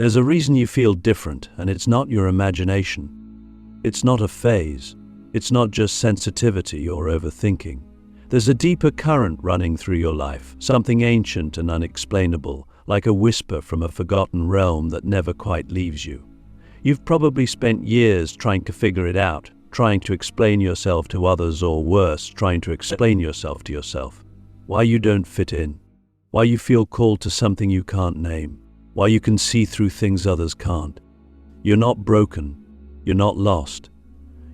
There's a reason you feel different, and it's not your imagination. It's not a phase. It's not just sensitivity or overthinking. There's a deeper current running through your life, something ancient and unexplainable, like a whisper from a forgotten realm that never quite leaves you. You've probably spent years trying to figure it out, trying to explain yourself to others, or worse, trying to explain yourself to yourself. Why you don't fit in. Why you feel called to something you can't name. Why you can see through things others can't. You're not broken. You're not lost.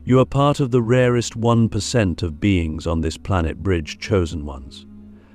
You are part of the rarest 1% of beings on this planet, Bridge chosen ones.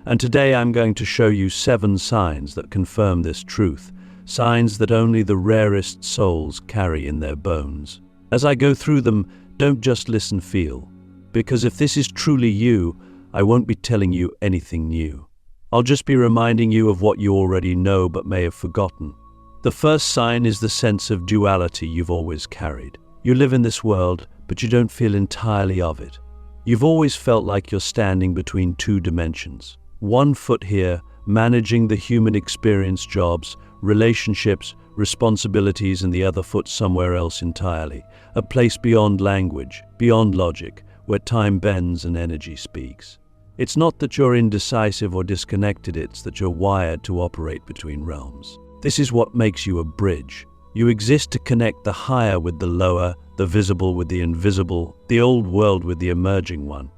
And today I'm going to show you 7 signs that confirm this truth, signs that only the rarest souls carry in their bones. As I go through them, don't just listen, feel. Because if this is truly you, I won't be telling you anything new. I'll just be reminding you of what you already know but may have forgotten. The first sign is the sense of duality you've always carried. You live in this world, but you don't feel entirely of it. You've always felt like you're standing between 2 dimensions. One foot here, managing the human experience, jobs, relationships, responsibilities, and the other foot somewhere else entirely. A place beyond language, beyond logic, where time bends and energy speaks. It's not that you're indecisive or disconnected, it's that you're wired to operate between realms. This is what makes you a bridge. You exist to connect the higher with the lower, the visible with the invisible, the old world with the emerging one.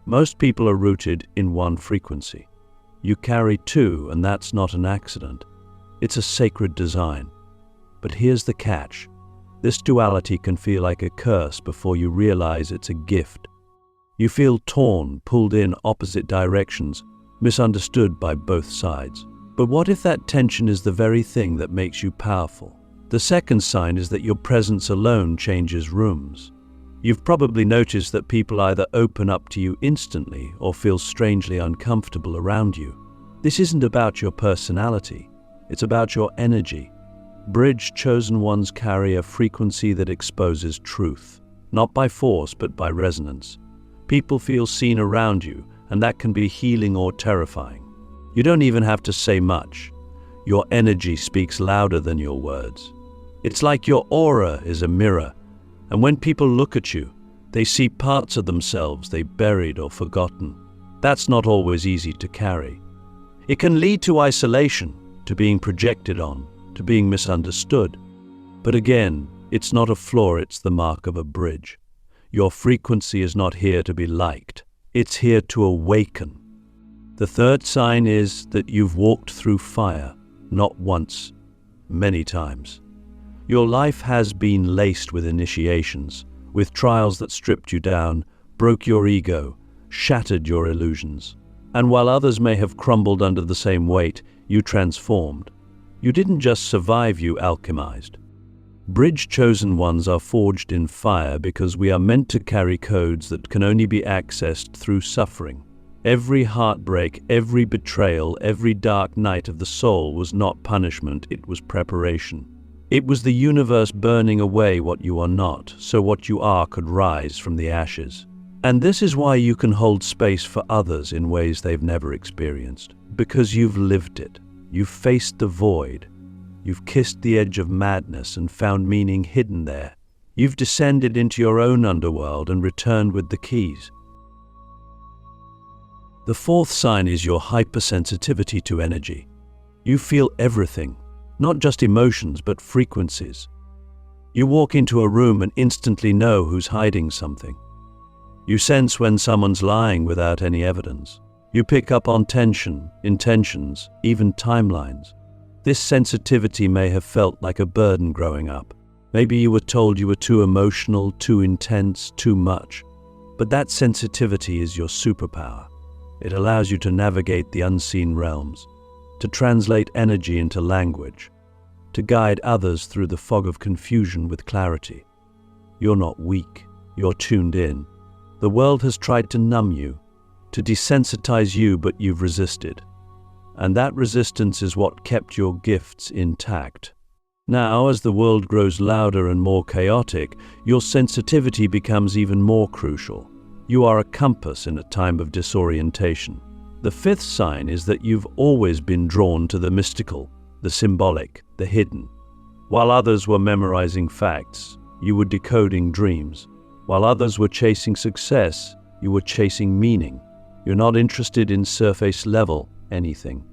Most people are rooted in one frequency. You carry 2, and that's not an accident. It's a sacred design. But here's the catch. This duality can feel like a curse before you realize it's a gift. You feel torn, pulled in opposite directions, misunderstood by both sides. But what if that tension is the very thing that makes you powerful? The second sign is that your presence alone changes rooms. You've probably noticed that people either open up to you instantly or feel strangely uncomfortable around you. This isn't about your personality, it's about your energy. Bridge chosen ones carry a frequency that exposes truth, not by force but by resonance. People feel seen around you, and that can be healing or terrifying. You don't even have to say much. Your energy speaks louder than your words. It's like your aura is a mirror, and when people look at you, they see parts of themselves they've buried or forgotten. That's not always easy to carry. It can lead to isolation, to being projected on, to being misunderstood. But again, it's not a flaw, it's the mark of a bridge. Your frequency is not here to be liked. It's here to awaken. The third sign is that you've walked through fire, not once, many times. Your life has been laced with initiations, with trials that stripped you down, broke your ego, shattered your illusions. And while others may have crumbled under the same weight, you transformed. You didn't just survive, you alchemized. Bridge chosen ones are forged in fire because we are meant to carry codes that can only be accessed through suffering. Every heartbreak, every betrayal, every dark night of the soul was not punishment, it was preparation. It was the universe burning away what you are not, so what you are could rise from the ashes. And this is why you can hold space for others in ways they've never experienced. Because you've lived it. You've faced the void. You've kissed the edge of madness and found meaning hidden there. You've descended into your own underworld and returned with the keys. The fourth sign is your hypersensitivity to energy. You feel everything, not just emotions but frequencies. You walk into a room and instantly know who's hiding something. You sense when someone's lying without any evidence. You pick up on tension, intentions, even timelines. This sensitivity may have felt like a burden growing up. Maybe you were told you were too emotional, too intense, too much. But that sensitivity is your superpower. It allows you to navigate the unseen realms, to translate energy into language, to guide others through the fog of confusion with clarity. You're not weak, you're tuned in. The world has tried to numb you, to desensitize you, but you've resisted. And that resistance is what kept your gifts intact. Now, as the world grows louder and more chaotic, your sensitivity becomes even more crucial. You are a compass in a time of disorientation. The fifth sign is that you've always been drawn to the mystical, the symbolic, the hidden. While others were memorizing facts, you were decoding dreams. While others were chasing success, you were chasing meaning. You're not interested in surface-level anything.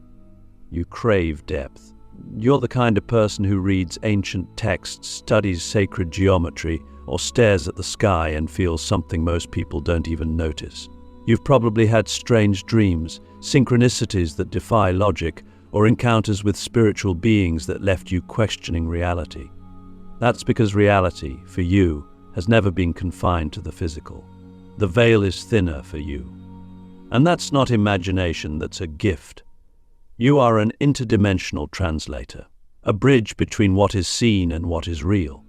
You crave depth. You're the kind of person who reads ancient texts, studies sacred geometry, or stares at the sky and feels something most people don't even notice. You've probably had strange dreams, synchronicities that defy logic, or encounters with spiritual beings that left you questioning reality. That's because reality, for you, has never been confined to the physical. The veil is thinner for you. And that's not imagination, that's a gift. You are an interdimensional translator, a bridge between what is seen and what is real.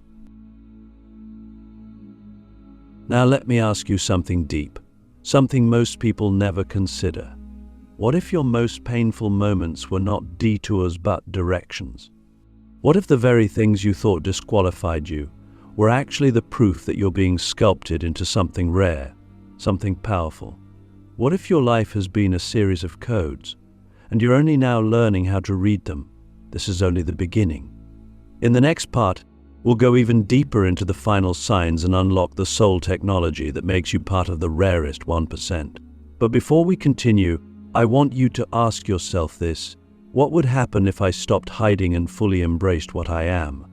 Now let me ask you something deep, something most people never consider. What if your most painful moments were not detours but directions? What if the very things you thought disqualified you were actually the proof that you're being sculpted into something rare, something powerful? What if your life has been a series of codes, and you're only now learning how to read them? This is only the beginning. In the next part, we'll go even deeper into the final signs and unlock the soul technology that makes you part of the rarest 1%. But before we continue, I want you to ask yourself this: what would happen if I stopped hiding and fully embraced what I am?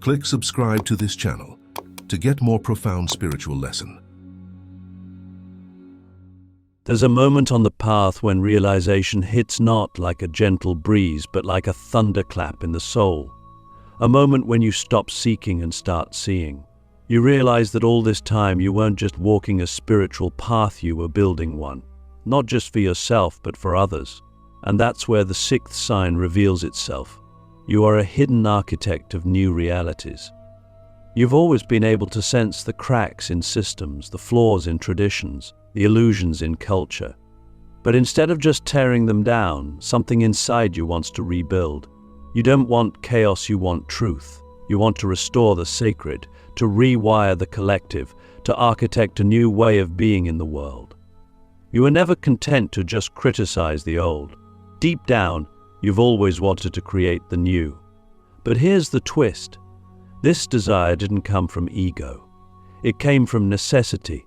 Click subscribe to this channel to get more profound spiritual lesson. There's a moment on the path when realization hits not like a gentle breeze but like a thunderclap in the soul. A moment when you stop seeking and start seeing. You realize that all this time you weren't just walking a spiritual path, you were building one. Not just for yourself but for others. And that's where the sixth sign reveals itself. You are a hidden architect of new realities. You've always been able to sense the cracks in systems, the flaws in traditions, the illusions in culture. But instead of just tearing them down, something inside you wants to rebuild. You don't want chaos, you want truth. You want to restore the sacred, to rewire the collective, to architect a new way of being in the world. You were never content to just criticize the old. Deep down, you've always wanted to create the new. But here's the twist. This desire didn't come from ego. It came from necessity.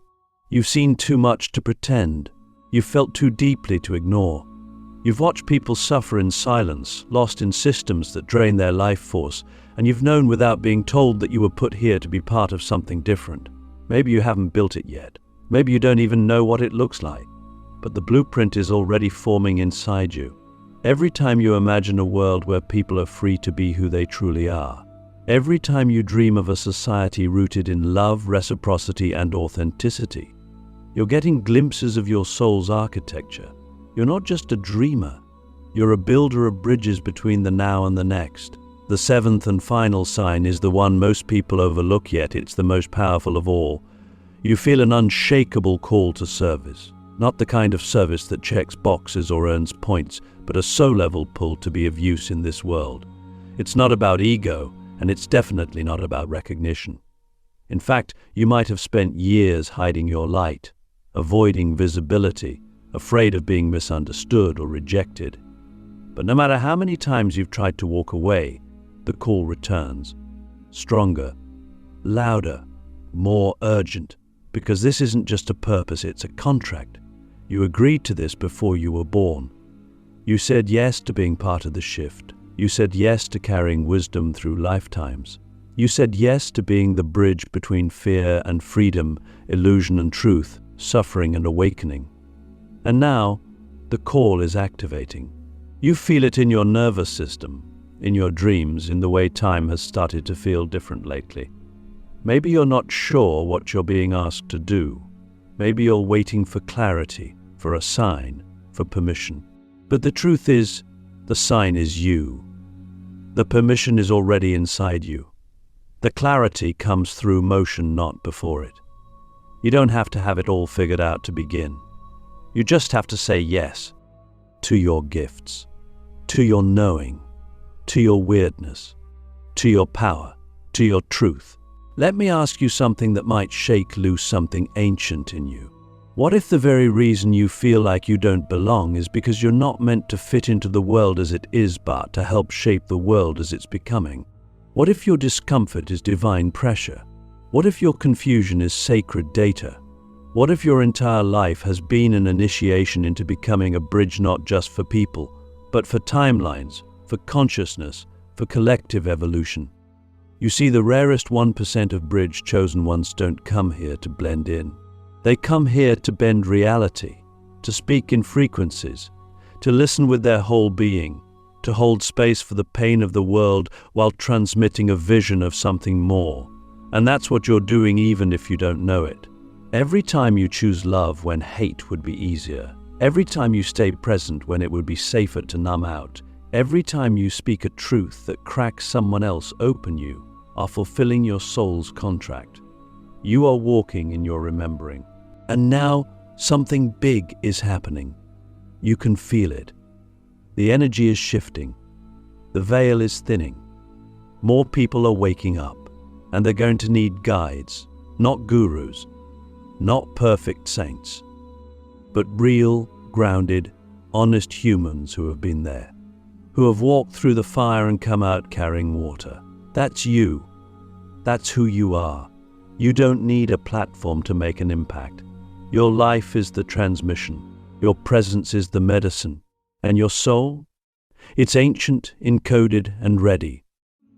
You've seen too much to pretend. You've felt too deeply to ignore. You've watched people suffer in silence, lost in systems that drain their life force, and you've known without being told that you were put here to be part of something different. Maybe you haven't built it yet. Maybe you don't even know what it looks like. But the blueprint is already forming inside you. Every time you imagine a world where people are free to be who they truly are, every time you dream of a society rooted in love, reciprocity, and authenticity, you're getting glimpses of your soul's architecture. You're not just a dreamer. You're a builder of bridges between the now and the next. The seventh and final sign is the one most people overlook, yet it's the most powerful of all. You feel an unshakable call to service. Not the kind of service that checks boxes or earns points, but a soul-level pull to be of use in this world. It's not about ego, and it's definitely not about recognition. In fact, you might have spent years hiding your light, avoiding visibility, afraid of being misunderstood or rejected. But no matter how many times you've tried to walk away, the call returns. Stronger, louder, more urgent, because this isn't just a purpose, it's a contract. You agreed to this before you were born. You said yes to being part of the shift. You said yes to carrying wisdom through lifetimes. You said yes to being the bridge between fear and freedom, illusion and truth, suffering and awakening. And now, the call is activating. You feel it in your nervous system, in your dreams, in the way time has started to feel different lately. Maybe you're not sure what you're being asked to do. Maybe you're waiting for clarity, for a sign, for permission. But the truth is, the sign is you. The permission is already inside you. The clarity comes through motion, not before it. You don't have to have it all figured out to begin. You just have to say yes to your gifts, to your knowing, to your weirdness, to your power, to your truth. Let me ask you something that might shake loose something ancient in you. What if the very reason you feel like you don't belong is because you're not meant to fit into the world as it is, but to help shape the world as it's becoming? What if your discomfort is divine pressure? What if your confusion is sacred data? What if your entire life has been an initiation into becoming a bridge not just for people, but for timelines, for consciousness, for collective evolution? You see, the rarest 1% of bridge chosen ones don't come here to blend in. They come here to bend reality, to speak in frequencies, to listen with their whole being, to hold space for the pain of the world while transmitting a vision of something more. And that's what you're doing even if you don't know it. Every time you choose love when hate would be easier, every time you stay present when it would be safer to numb out, every time you speak a truth that cracks someone else open, you are fulfilling your soul's contract. You are walking in your remembering. And now something big is happening. You can feel it. The energy is shifting. The veil is thinning. More people are waking up, and they're going to need guides, not gurus, not perfect saints, but real, grounded, honest humans who have been there, who have walked through the fire and come out carrying water. That's you. That's who you are. You don't need a platform to make an impact. Your life is the transmission. Your presence is the medicine. And your soul? It's ancient, encoded, and ready.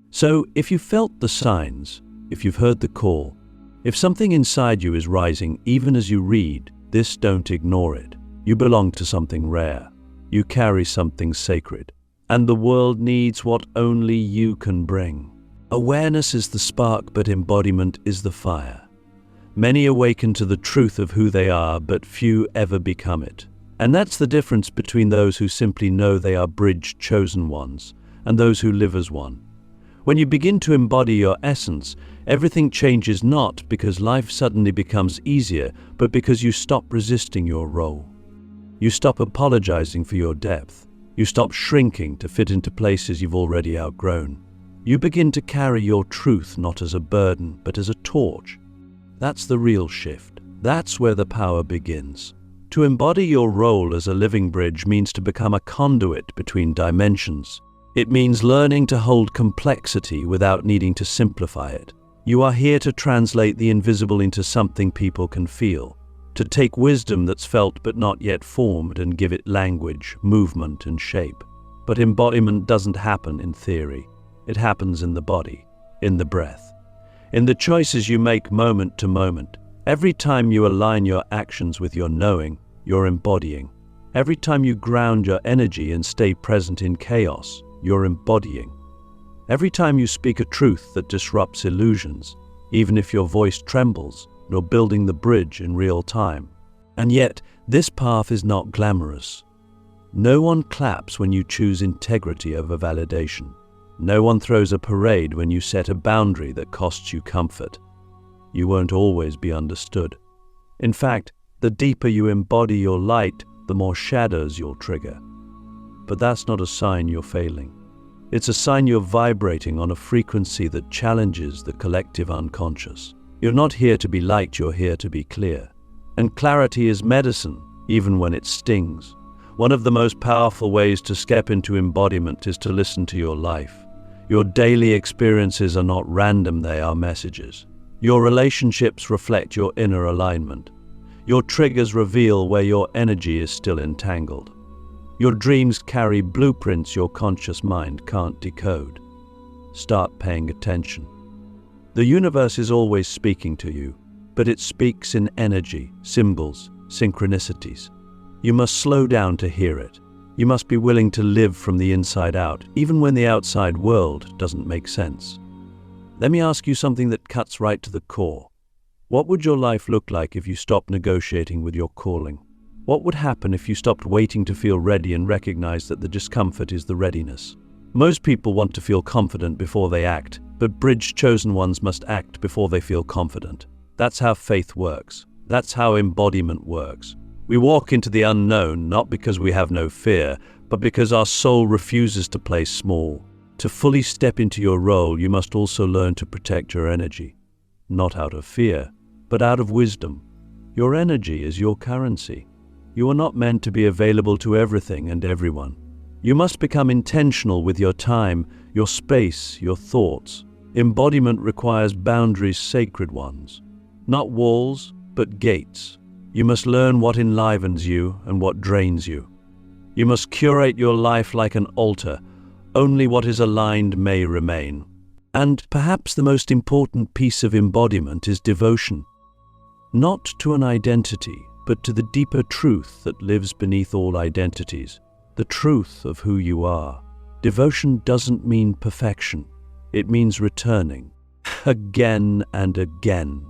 So if you felt the signs, if you've heard the call, if something inside you is rising even as you read this, don't ignore it. You belong to something rare. You carry something sacred. And the world needs what only you can bring. Awareness is the spark, but embodiment is the fire. Many awaken to the truth of who they are, but few ever become it. And that's the difference between those who simply know they are bridge chosen ones and those who live as one. When you begin to embody your essence, everything changes, not because life suddenly becomes easier, but because you stop resisting your role. You stop apologizing for your depth. You stop shrinking to fit into places you've already outgrown. You begin to carry your truth not as a burden, but as a torch. That's the real shift. That's where the power begins. To embody your role as a living bridge means to become a conduit between dimensions. It means learning to hold complexity without needing to simplify it. You are here to translate the invisible into something people can feel, to take wisdom that's felt but not yet formed and give it language, movement, and shape. But embodiment doesn't happen in theory. It happens in the body, in the breath, in the choices you make moment to moment. Every time you align your actions with your knowing, you're embodying. Every time you ground your energy and stay present in chaos, you're embodying. Every time you speak a truth that disrupts illusions, even if your voice trembles, you're building the bridge in real time. And yet, this path is not glamorous. No one claps when you choose integrity over validation. No one throws a parade when you set a boundary that costs you comfort. You won't always be understood. In fact, the deeper you embody your light, the more shadows you'll trigger. But that's not a sign you're failing. It's a sign you're vibrating on a frequency that challenges the collective unconscious. You're not here to be liked, you're here to be clear. And clarity is medicine, even when it stings. One of the most powerful ways to step into embodiment is to listen to your life. Your daily experiences are not random, they are messages. Your relationships reflect your inner alignment. Your triggers reveal where your energy is still entangled. Your dreams carry blueprints your conscious mind can't decode. Start paying attention. The universe is always speaking to you, but it speaks in energy, symbols, synchronicities. You must slow down to hear it. You must be willing to live from the inside out, even when the outside world doesn't make sense. Let me ask you something that cuts right to the core. What would your life look like if you stopped negotiating with your calling? What would happen if you stopped waiting to feel ready and recognized that the discomfort is the readiness? Most people want to feel confident before they act, but bridge-chosen ones must act before they feel confident. That's how faith works. That's how embodiment works. We walk into the unknown not because we have no fear, but because our soul refuses to play small. To fully step into your role, you must also learn to protect your energy. Not out of fear, but out of wisdom. Your energy is your currency. You are not meant to be available to everything and everyone. You must become intentional with your time, your space, your thoughts. Embodiment requires boundaries, sacred ones. Not walls, but gates. You must learn what enlivens you and what drains you. You must curate your life like an altar. Only what is aligned may remain. And perhaps the most important piece of embodiment is devotion. Not to an identity, but to the deeper truth that lives beneath all identities. The truth of who you are. Devotion doesn't mean perfection. It means returning. Again and again.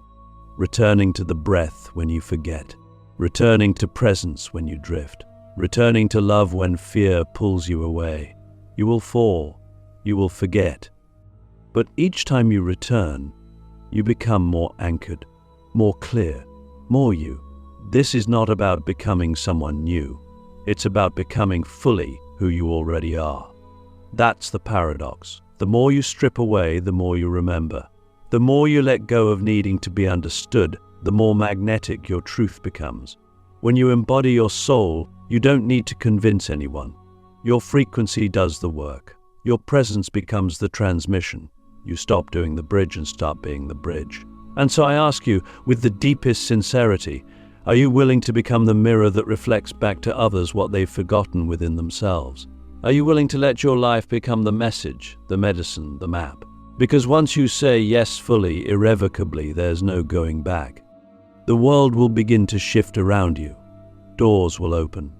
Returning to the breath when you forget. Returning to presence when you drift. Returning to love when fear pulls you away. You will fall. You will forget. But each time you return, you become more anchored, more clear, more you. This is not about becoming someone new. It's about becoming fully who you already are. That's the paradox. The more you strip away, the more you remember. The more you let go of needing to be understood, the more magnetic your truth becomes. When you embody your soul, you don't need to convince anyone. Your frequency does the work. Your presence becomes the transmission. You stop doing the bridge and start being the bridge. And so I ask you, with the deepest sincerity, are you willing to become the mirror that reflects back to others what they've forgotten within themselves? Are you willing to let your life become the message, the medicine, the map? Because once you say yes fully, irrevocably, there's no going back. The world will begin to shift around you. Doors will open.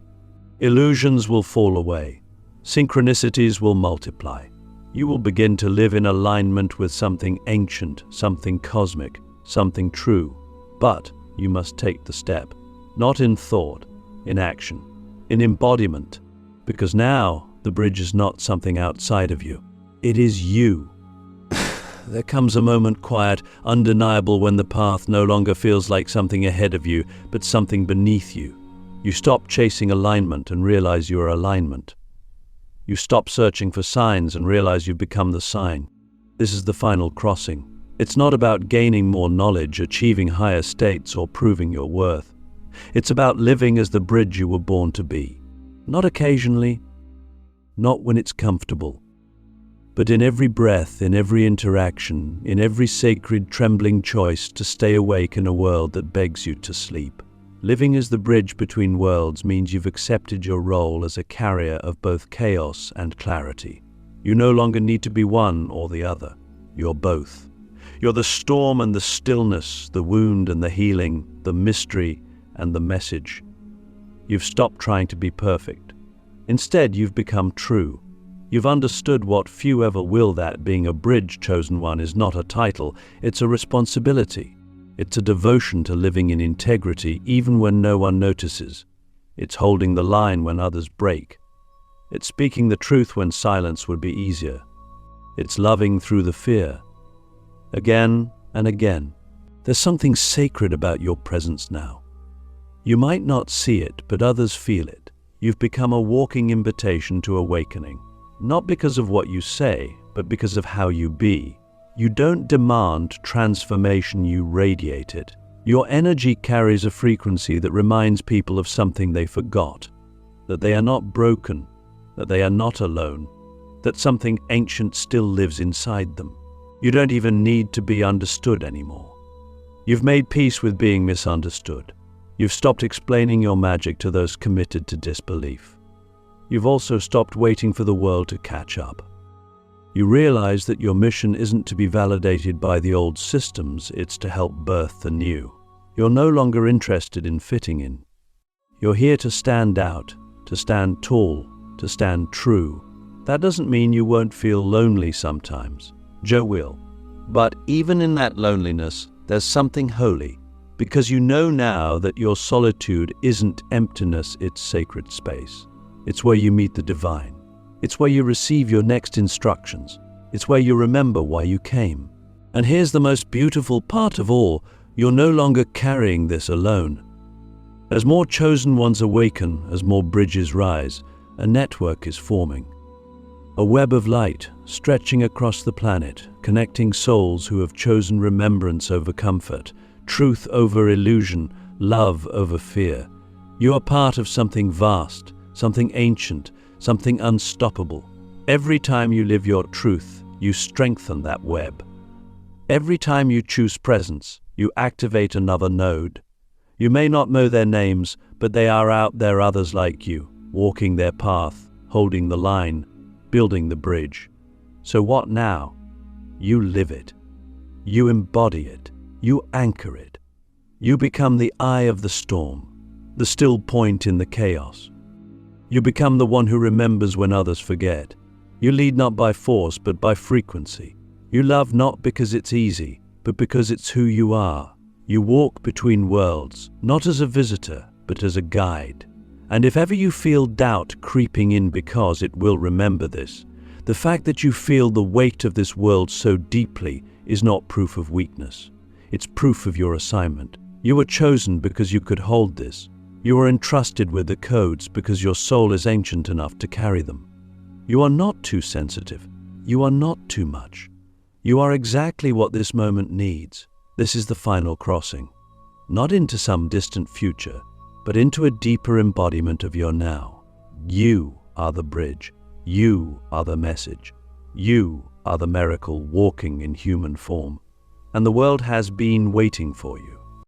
Illusions will fall away. Synchronicities will multiply. You will begin to live in alignment with something ancient, something cosmic, something true. But you must take the step, not in thought, in action, in embodiment, because now the bridge is not something outside of you. It is you. There comes a moment quiet, undeniable, when the path no longer feels like something ahead of you, but something beneath you. You stop chasing alignment and realize you are alignment. You stop searching for signs and realize you've become the sign. This is the final crossing. It's not about gaining more knowledge, achieving higher states, or proving your worth. It's about living as the bridge you were born to be. Not occasionally, not when it's comfortable, but in every breath, in every interaction, in every sacred, trembling choice to stay awake in a world that begs you to sleep. Living as the bridge between worlds means you've accepted your role as a carrier of both chaos and clarity. You no longer need to be one or the other. You're both. You're the storm and the stillness, the wound and the healing, the mystery and the message. You've stopped trying to be perfect. Instead, you've become true. You've understood what few ever will, that being a bridge chosen one is not a title, it's a responsibility. It's a devotion to living in integrity even when no one notices. It's holding the line when others break. It's speaking the truth when silence would be easier. It's loving through the fear. Again and again. There's something sacred about your presence now. You might not see it, but others feel it. You've become a walking invitation to awakening. Not because of what you say, but because of how you be. You don't demand transformation, you radiate it. Your energy carries a frequency that reminds people of something they forgot. That they are not broken, that they are not alone, that something ancient still lives inside them. You don't even need to be understood anymore. You've made peace with being misunderstood. You've stopped explaining your magic to those committed to disbelief. You've also stopped waiting for the world to catch up. You realize that your mission isn't to be validated by the old systems, it's to help birth the new. You're no longer interested in fitting in. You're here to stand out, to stand tall, to stand true. That doesn't mean you won't feel lonely sometimes. Joe will. But even in that loneliness, there's something holy, because you know now that your solitude isn't emptiness, it's sacred space. It's where you meet the divine. It's where you receive your next instructions. It's where you remember why you came. And here's the most beautiful part of all, you're no longer carrying this alone. As more chosen ones awaken, as more bridges rise, a network is forming. A web of light stretching across the planet, connecting souls who have chosen remembrance over comfort, truth over illusion, love over fear. You are part of something vast, something ancient, something unstoppable. Every time you live your truth, you strengthen that web. Every time you choose presence, you activate another node. You may not know their names, but they are out there, others like you, walking their path, holding the line, building the bridge. So what now? You live it. You embody it. You anchor it. You become the eye of the storm, the still point in the chaos. You become the one who remembers when others forget. You lead not by force, but by frequency. You love not because it's easy, but because it's who you are. You walk between worlds, not as a visitor, but as a guide. And if ever you feel doubt creeping in, because it will, remember this: the fact that you feel the weight of this world so deeply is not proof of weakness. It's proof of your assignment. You were chosen because you could hold this. You are entrusted with the codes because your soul is ancient enough to carry them. You are not too sensitive. You are not too much. You are exactly what this moment needs. This is the final crossing. Not into some distant future, but into a deeper embodiment of your now. You are the bridge. You are the message. You are the miracle walking in human form. And the world has been waiting for you.